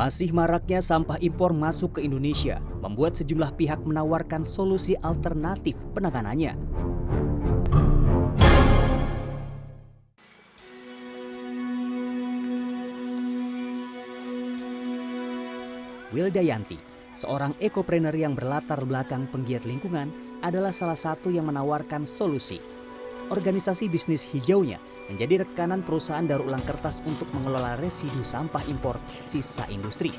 Masih maraknya sampah impor masuk ke Indonesia membuat sejumlah pihak menawarkan solusi alternatif penanganannya. Wildayanti, seorang ekopreneur yang berlatar belakang penggiat lingkungan, adalah salah satu yang menawarkan solusi. Organisasi bisnis hijaunya menjadi rekanan perusahaan daur ulang kertas untuk mengelola residu sampah impor sisa industri.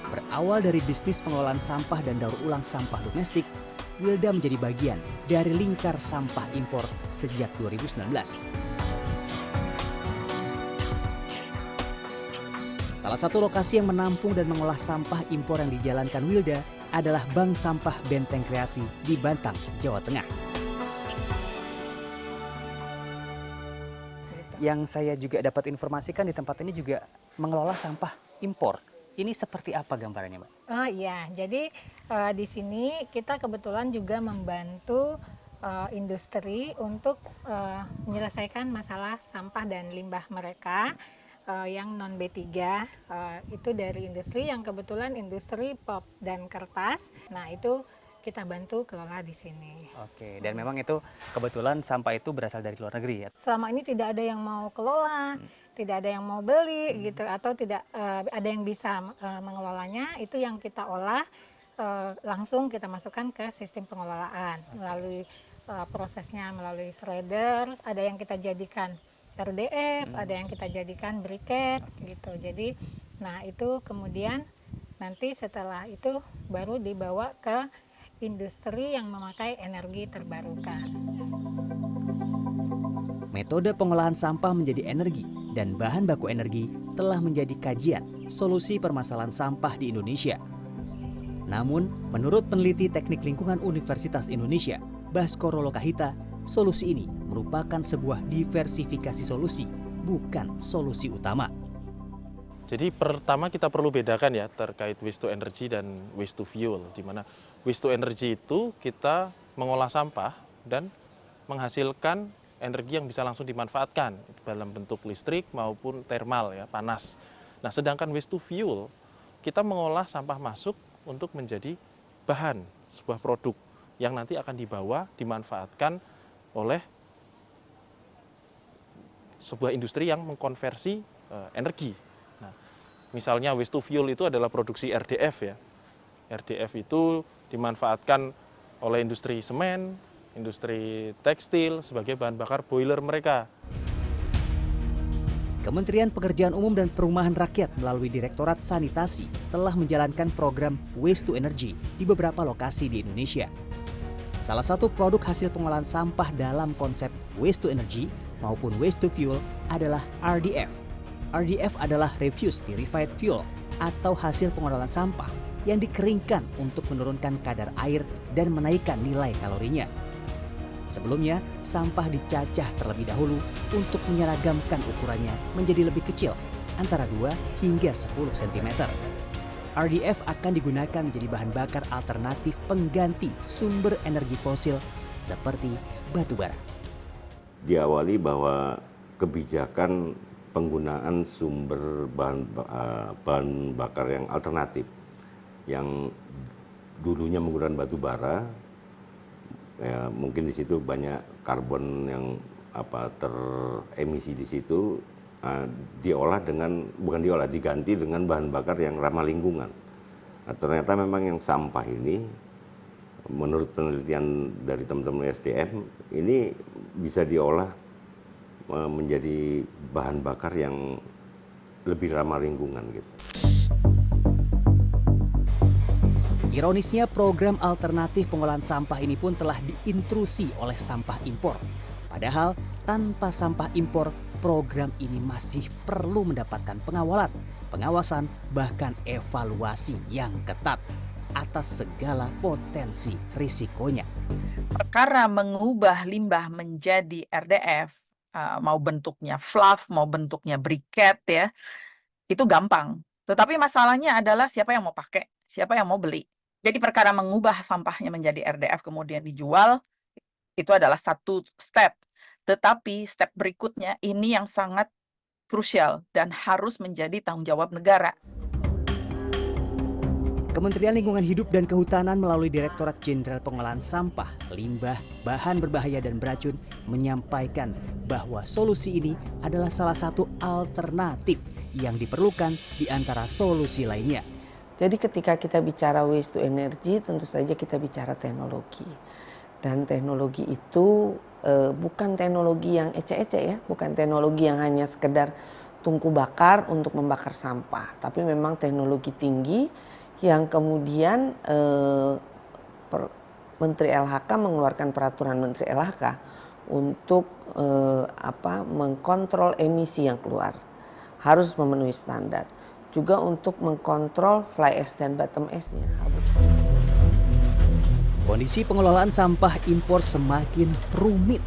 Berawal dari bisnis pengelolaan sampah dan daur ulang sampah domestik, Wilda menjadi bagian dari lingkar sampah impor sejak 2019. Salah satu lokasi yang menampung dan mengolah sampah impor yang dijalankan Wilda adalah Bank Sampah Benteng Kreasi di Bantang, Jawa Tengah. Yang saya juga dapat informasikan di tempat ini juga mengelola sampah impor. Ini seperti apa gambarannya, Mbak? Oh iya, jadi di sini kita kebetulan juga membantu industri untuk menyelesaikan masalah sampah dan limbah mereka yang non B3, itu dari industri yang kebetulan industri pop dan kertas. Nah, itu kita bantu kelola di sini. Oke, dan memang itu kebetulan sampah itu berasal dari luar negeri ya? Selama ini tidak ada yang mau kelola, tidak ada yang mau beli gitu, atau tidak ada yang bisa mengelolanya. Itu yang kita olah, langsung kita masukkan ke sistem pengelolaan melalui prosesnya melalui shredder. Ada yang kita jadikan RDF, ada yang kita jadikan briket gitu. Jadi, nah itu kemudian nanti setelah itu baru dibawa ke industri yang memakai energi terbarukan. Metode pengolahan sampah menjadi energi dan bahan baku energi telah menjadi kajian solusi permasalahan sampah di Indonesia. Namun, menurut peneliti Teknik Lingkungan Universitas Indonesia, Baskoro Lokahita, solusi ini merupakan sebuah diversifikasi solusi, bukan solusi utama. Jadi pertama kita perlu bedakan ya terkait waste to energy dan waste to fuel, di mana waste to energy itu kita mengolah sampah dan menghasilkan energi yang bisa langsung dimanfaatkan dalam bentuk listrik maupun thermal ya, panas. Nah, sedangkan waste to fuel kita mengolah sampah masuk untuk menjadi bahan sebuah produk yang nanti akan dibawa dimanfaatkan oleh sebuah industri yang mengkonversi energi. Nah, misalnya waste to fuel itu adalah produksi RDF ya. RDF itu dimanfaatkan oleh industri semen, industri tekstil sebagai bahan bakar boiler mereka. Kementerian Pekerjaan Umum dan Perumahan Rakyat melalui Direktorat Sanitasi telah menjalankan program Waste to Energy di beberapa lokasi di Indonesia. Salah satu produk hasil pengolahan sampah dalam konsep Waste to Energy maupun Waste to Fuel adalah RDF. RDF adalah Refuse Derived Fuel atau hasil pengolahan sampah yang dikeringkan untuk menurunkan kadar air dan menaikkan nilai kalorinya. Sebelumnya, sampah dicacah terlebih dahulu untuk menyeragamkan ukurannya menjadi lebih kecil, antara 2 hingga 10 cm. RDF akan digunakan menjadi bahan bakar alternatif pengganti sumber energi fosil seperti batu bara. Diawali bahwa kebijakan penggunaan sumber bahan bakar yang alternatif, yang dulunya menggunakan batu bara, ya, mungkin di situ banyak karbon yang teremisi di situ, diganti dengan bahan bakar yang ramah lingkungan. Nah, ternyata memang yang sampah ini, menurut penelitian dari teman-teman SDM, ini bisa diolah menjadi bahan bakar yang lebih ramah lingkungan gitu. Ironisnya, program alternatif pengolahan sampah ini pun telah diintrusi oleh sampah impor. Padahal tanpa sampah impor, program ini masih perlu mendapatkan pengawasan, bahkan evaluasi yang ketat atas segala potensi risikonya. Perkara mengubah limbah menjadi RDF, mau bentuknya fluff, mau bentuknya briket ya, itu gampang. Tetapi masalahnya adalah siapa yang mau pakai, siapa yang mau beli. Jadi perkara mengubah sampahnya menjadi RDF kemudian dijual, itu adalah satu step. Tetapi step berikutnya ini yang sangat krusial dan harus menjadi tanggung jawab negara. Kementerian Lingkungan Hidup dan Kehutanan melalui Direktorat Jenderal Pengolahan Sampah, Limbah, Bahan Berbahaya dan Beracun menyampaikan bahwa solusi ini adalah salah satu alternatif yang diperlukan di antara solusi lainnya. Jadi ketika kita bicara waste to energy, tentu saja kita bicara teknologi. Dan teknologi itu bukan teknologi yang ecek-ecek ya, bukan teknologi yang hanya sekedar tungku bakar untuk membakar sampah. Tapi memang teknologi tinggi yang kemudian Menteri LHK mengeluarkan peraturan Menteri LHK untuk mengkontrol emisi yang keluar. Harus memenuhi standar. Juga untuk mengkontrol fly ash dan bottom ash-nya. Kondisi pengelolaan sampah impor semakin rumit.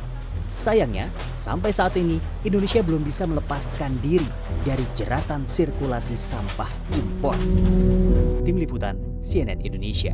Sayangnya, sampai saat ini Indonesia belum bisa melepaskan diri dari jeratan sirkulasi sampah impor. Tim Liputan CNN Indonesia.